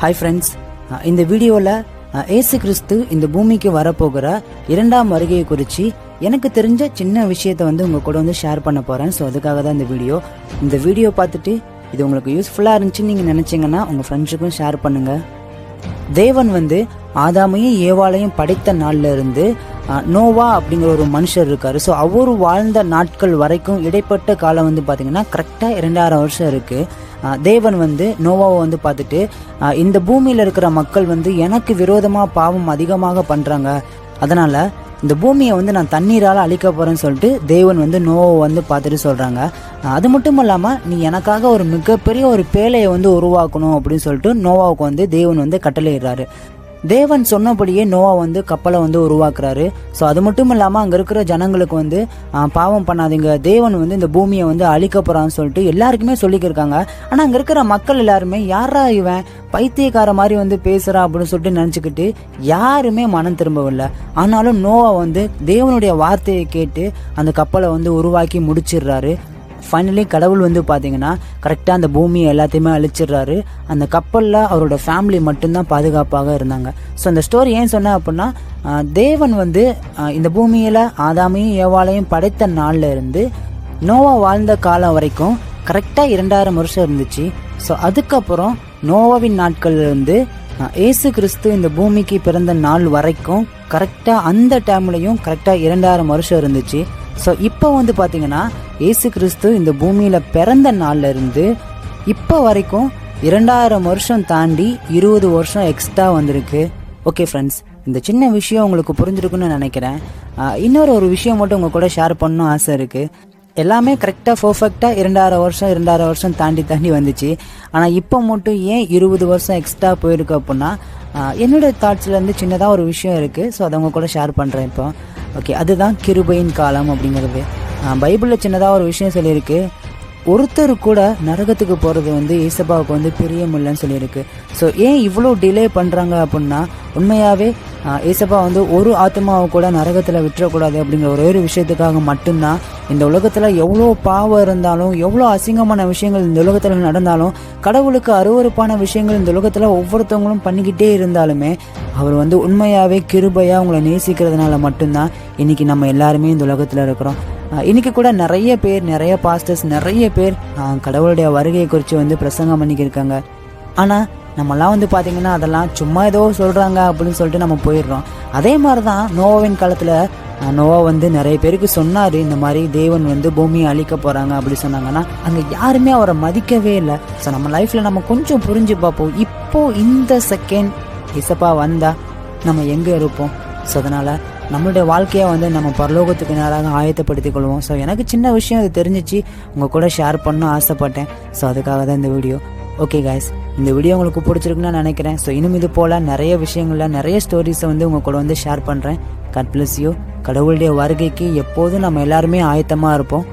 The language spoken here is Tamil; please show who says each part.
Speaker 1: ஹாய் ஃப்ரெண்ட்ஸ், இந்த வீடியோவில் ஏசு கிறிஸ்து இந்த பூமிக்கு வரப்போகிற இரண்டாம் வருகையை குறித்து எனக்கு தெரிஞ்ச சின்ன விஷயத்தை உங்கள் கூட ஷேர் பண்ண போகிறேன். ஸோ அதுக்காக தான் இந்த வீடியோ பார்த்துட்டு இது உங்களுக்கு யூஸ்ஃபுல்லாக இருந்துச்சுன்னு நீங்கள் நினச்சிங்கன்னா உங்கள் ஃப்ரெண்ட்ஸுக்கும் ஷேர் பண்ணுங்கள். தேவன் ஆதாமையும் ஏவாளையும் படைத்த நாள்ல இருந்து நோவா அப்படிங்கிற ஒரு மனுஷர் இருக்காரு. ஸோ அவர் வாழ்ந்த நாட்கள் வரைக்கும் இடைப்பட்ட காலம் பார்த்தீங்கன்னா கரெக்டாக 2000 வருஷம் இருக்கு. தேவன் நோவாவை பார்த்துட்டு இந்த பூமியில் இருக்கிற மக்கள் எனக்கு விரோதமாக பாவம் அதிகமாக பண்ணுறாங்க, அதனால இந்த பூமியை நான் தண்ணீரால் அழிக்க போறேன்னு சொல்லிட்டு தேவன் நோவாவை பார்த்துட்டு சொல்றாங்க. அது மட்டும் இல்லாமல் நீ எனக்காக ஒரு மிகப்பெரிய ஒரு பேழையை உருவாக்கணும் அப்படின்னு சொல்லிட்டு நோவாவுக்கு தேவன் கட்டளையிடுறாரு. தேவன் சொன்னபடியே நோவா கப்பலை உருவாக்குறாரு. ஸோ அது மட்டும் இல்லாமல் அங்கே இருக்கிற ஜனங்களுக்கு பாவம் பண்ணாதீங்க, தேவன் இந்த பூமியை அழிக்க போறான்னு சொல்லிட்டு எல்லாருக்குமே சொல்லிக்கிருக்காங்க. ஆனால் அங்கே இருக்கிற மக்கள் எல்லாருமே யாரா இவன் பைத்தியக்கார மாதிரி பேசுறா அப்படின்னு சொல்லிட்டு நினச்சிக்கிட்டு யாருமே மனம் திரும்பவில்லை. ஆனாலும் நோவா தேவனுடைய வார்த்தையை கேட்டு அந்த கப்பலை உருவாக்கி முடிச்சிடுறாரு. ஃபைனலி கடவுள் பார்த்தீங்கன்னா கரெக்டாக அந்த பூமியை எல்லாத்தையுமே அழிச்சிடுறாரு. அந்த கப்பலில் அவரோட ஃபேமிலி மட்டும்தான் பாதுகாப்பாக இருந்தாங்க. ஸோ அந்த ஸ்டோரி ஏன் சொன்னேன் அப்படின்னா, தேவன் இந்த பூமியில் ஆதாமையும் ஏவாளையும் படைத்த நாளில் இருந்து நோவா வாழ்ந்த காலம் வரைக்கும் கரெக்டாக 2000 வருஷம் இருந்துச்சு. ஸோ அதுக்கப்புறம் நோவாவின் நாட்கள்லேருந்து ஏசு கிறிஸ்து இந்த பூமிக்கு பிறந்த நாள் வரைக்கும் கரெக்டாக அந்த டைம்லையும் கரெக்டாக 2000 வருஷம் இருந்துச்சு. ஸோ இப்போ பார்த்தீங்கன்னா ஏசு கிறிஸ்து இந்த பூமியில் பிறந்த நாள்ல இருந்து இப்போ வரைக்கும் 2000 வருஷம் தாண்டி 20 வருஷம் எக்ஸ்ட்ரா வந்திருக்கு. ஓகே ஃப்ரெண்ட்ஸ், இந்த சின்ன விஷயம் உங்களுக்கு புரிஞ்சிருக்குன்னு நினைக்கிறேன். இன்னொரு விஷயம் மட்டும் உங்கள் கூட ஷேர் பண்ணணும் ஆசை இருக்குது. எல்லாமே கரெக்டாக பர்ஃபெக்டாக 2000 வருஷம் தாண்டி வந்துச்சு. ஆனால் இப்போ மட்டும் ஏன் 20 வருஷம் எக்ஸ்ட்ரா போயிருக்கு அப்படின்னா, என்னோட தாட்ஸ்லேருந்து சின்னதாக ஒரு விஷயம் இருக்குது. ஸோ அதை உங்கள் கூட ஷேர் பண்ணுறேன் இப்போ. ஓகே, அதுதான் கிருபையின் காலம் அப்படிங்கிறது. பைபிளில் சின்னதாக ஒரு விஷயம் சொல்லியிருக்கு, ஒருத்தர் கூட நரகத்துக்கு போகிறது ஏசப்பாவுக்கு பிரியமில்லைன்னு சொல்லியிருக்கு. ஸோ ஏன் இவ்வளோ டிலே பண்ணுறாங்க அப்படின்னா, உண்மையாகவே ஏசப்பா ஒரு ஆத்மாவை கூட நரகத்தில் விட்டுறக்கூடாது அப்படிங்கிற ஒரு விஷயத்துக்காக மட்டும்தான். இந்த உலகத்தில் எவ்வளோ பாவம் இருந்தாலும், எவ்வளோ அசிங்கமான விஷயங்கள் இந்த உலகத்தில் நடந்தாலும், கடவுளுக்கு அருவருப்பான விஷயங்கள் இந்த உலகத்தில் ஒவ்வொருத்தவங்களும் பண்ணிக்கிட்டே இருந்தாலுமே அவர் உண்மையாகவே கிருபையாக அவங்கள நேசிக்கிறதுனால மட்டும்தான் இன்னைக்கு நம்ம எல்லாருமே இந்த உலகத்தில் இருக்கிறோம். இன்னைக்கு கூட நிறைய பாஸ்டர்ஸ் நிறைய பேர் கடவுளுடைய வருகையை குறித்து பிரசங்கம் பண்ணிக்கிருக்காங்க. ஆனால் நம்மலாம் பார்த்தீங்கன்னா அதெல்லாம் சும்மா ஏதோ சொல்கிறாங்க அப்படின்னு சொல்லிட்டு நம்ம போயிடுறோம். அதே மாதிரி தான் நோவாவின் காலத்தில் நோவா நிறைய பேருக்கு சொன்னார், இந்த மாதிரி தேவன் பூமியை அழிக்க போகிறாங்க அப்படி சொன்னாங்கன்னா அங்கே யாருமே அவரை மதிக்கவே இல்லை. ஸோ நம்ம லைஃப்பில் நம்ம கொஞ்சம் புரிஞ்சு பார்ப்போம், இப்போது இந்த செகண்ட் இசப்பா வந்தால் நம்ம எங்கே இருப்போம். ஸோ அதனால் நம்மளுடைய வாழ்க்கையை நம்ம பரலோகத்துக்கு நேராக ஆயத்தப்படுத்திக் கொள்வோம். ஸோ எனக்கு சின்ன விஷயம் அது தெரிஞ்சிச்சு, உங்கள் கூட ஷேர் பண்ண ஆசைப்பட்டேன். ஸோ அதுக்காக தான் இந்த வீடியோ. ஓகே கைஸ், இந்த வீடியோ உங்களுக்கு பிடிச்சிருக்குன்னு நினைக்கிறேன். ஸோ இன்னும் இது போல் நிறைய விஷயங்களில் நிறைய ஸ்டோரிஸை உங்கள் கூட ஷேர் பண்ணுறேன். God bless you. கடவுளுடைய வருகைக்கு எப்போதும் நம்ம எல்லாருமே ஆயத்தமாக இருப்போம்.